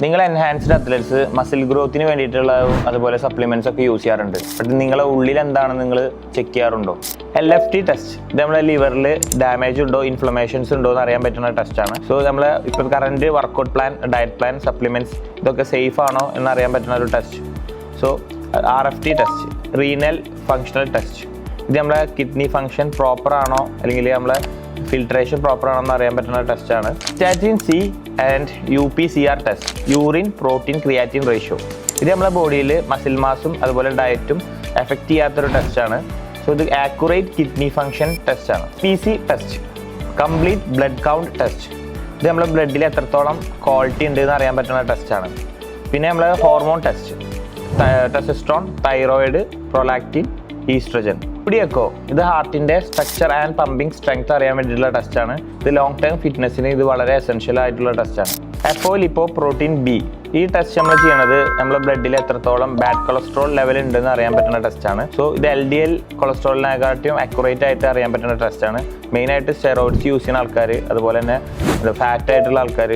നിങ്ങൾ enhanced athletes muscle ഗ്രോത്തിന് വേണ്ടിയിട്ടുള്ള അതുപോലെ സപ്ലിമെന്റ്സ് ഒക്കെ യൂസ് ചെയ്യാറുണ്ട്. ബട്ട് നിങ്ങളെ ഉള്ളിൽ എന്താണെന്ന് നിങ്ങൾ ചെക്ക് ചെയ്യാറുണ്ടോ? LFT ടെസ്റ്റ് ഇത് നമ്മളെ ലിവറിൽ ഡാമേജ് ഉണ്ടോ, ഇൻഫ്ലമേഷൻസ് ഉണ്ടോ എന്ന് അറിയാൻ പറ്റുന്ന ടെസ്റ്റാണ്. സോ നമ്മൾ ഇപ്പോൾ current workout plan, diet plan, supplements ഇതൊക്കെ സേഫ് ആണോ എന്ന് അറിയാൻ പറ്റുന്ന ഒരു test. So RFT test, renal functional test, ഇത് നമ്മളെ കിഡ്നി ഫങ്ഷൻ പ്രോപ്പർ ആണോ അല്ലെങ്കിൽ നമ്മളെ ഫിൽട്രേഷൻ പ്രോപ്പർ ആണോ എന്ന് അറിയാൻ പറ്റുന്ന ടെസ്റ്റാണ്. Statin C and UPCR test, urine protein creatine ratio, ഇത് നമ്മളെ ബോഡിയിൽ മസിൽ മാസും അതുപോലെ ഡയറ്റും എഫക്റ്റ് ചെയ്യാത്തൊരു ടെസ്റ്റാണ്. സോ ഇത് ആക്യുറേറ്റ് കിഡ്നി ഫങ്ഷൻ ടെസ്റ്റാണ്. PC test, complete blood count test, ഇത് നമ്മളെ ബ്ലഡിൽ എത്രത്തോളം ക്വാളിറ്റി ഉണ്ട് എന്ന് അറിയാൻ പറ്റുന്ന ടെസ്റ്റാണ്. പിന്നെ നമ്മളെ hormone test, testosterone, thyroid, prolactin, oestrogen. ഇവിടെയൊക്കെ ഇത് ഹാർട്ടിൻ്റെ സ്ട്രക്ചർ ആൻഡ് പമ്പിങ് സ്ട്രെങ്ത് അറിയാൻ വേണ്ടിയിട്ടുള്ള ടെസ്റ്റാണ്. ഇത് ലോങ് ടേം ഫിറ്റ്നസ്സിന് ഇത് വളരെ എസെൻഷ്യൽ ആയിട്ടുള്ള ടെസ്റ്റാണ്. ലിപ്പോപ്രോട്ടീൻ B, ഈ ടെസ്റ്റ് നമ്മൾ ചെയ്യണത് നമ്മുടെ ബ്ലഡിൽ എത്രത്തോളം ബാഡ് കൊളസ്ട്രോൾ ലെവൽ ഉണ്ടെന്ന് അറിയാൻ പറ്റുന്ന ടെസ്റ്റാണ്. സോ ഇത് LDL കൊളസ്ട്രോളിനെക്കാട്ടിയും അക്യുറേറ്റ് ആയിട്ട് അറിയാൻ പറ്റുന്ന ടെസ്റ്റാണ്. മെയിനായിട്ട് സ്റ്റെറോയിഡ്സ് യൂസ് ചെയ്യുന്ന ആൾക്കാർ, അതുപോലെ തന്നെ ഫാറ്റ് ആയിട്ടുള്ള ആൾക്കാർ,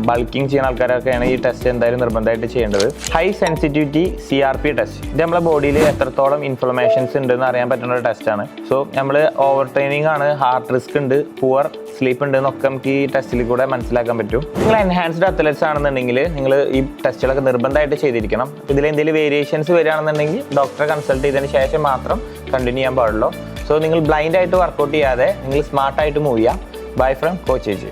ബൾക്കിംഗ് ചെയ്യുന്ന ആൾക്കാരൊക്കെയാണ് ഈ ടെസ്റ്റ് എന്തായാലും നിർബന്ധമായിട്ട് ചെയ്യേണ്ടത്. ഹൈ സെൻസിറ്റിവിറ്റി CRP ടെസ്റ്റ്, ഇത് നമ്മുടെ ബോഡിയിൽ എത്രത്തോളം ഇൻഫ്ലമേഷൻസ് ഉണ്ടെന്ന് അറിയാൻ പറ്റുന്ന ഒരു ടെസ്റ്റാണ്. സോ നമ്മൾ ഓവർ ട്രെയിനിങ് ആണ്, ഹാർട്ട് റിസ്ക് ഉണ്ട്, പുവർ സ്ലീപ്പ് ഉണ്ട് എന്നൊക്കെ നമുക്ക് ഈ ടെസ്റ്റിൽ കൂടെ മനസ്സിലാക്കാൻ പറ്റും. നിങ്ങൾ എൻഹാൻസ്ഡ് അത്ലറ്റ്സ് ആണെന്നുണ്ടെങ്കിൽ നിങ്ങൾ ഈ ടെസ്റ്റുകളൊക്കെ നിർബന്ധമായിട്ട് ചെയ്തിരിക്കണം. ഇതിൽ എന്തെങ്കിലും വേരിയേഷൻസ് വരികയാണെന്നുണ്ടെങ്കിൽ ഡോക്ടറെ കൺസൾട്ട് ചെയ്തതിന് ശേഷം മാത്രം കണ്ടിന്യൂ ചെയ്യാൻ പാടുള്ളൂ. സോ നിങ്ങൾ ബ്ലൈൻഡ് ആയിട്ട് വർക്കൗട്ട് ചെയ്യാതെ നിങ്ങൾ സ്മാർട്ടായിട്ട് മൂവ് ചെയ്യാം. Bye from coach AJ.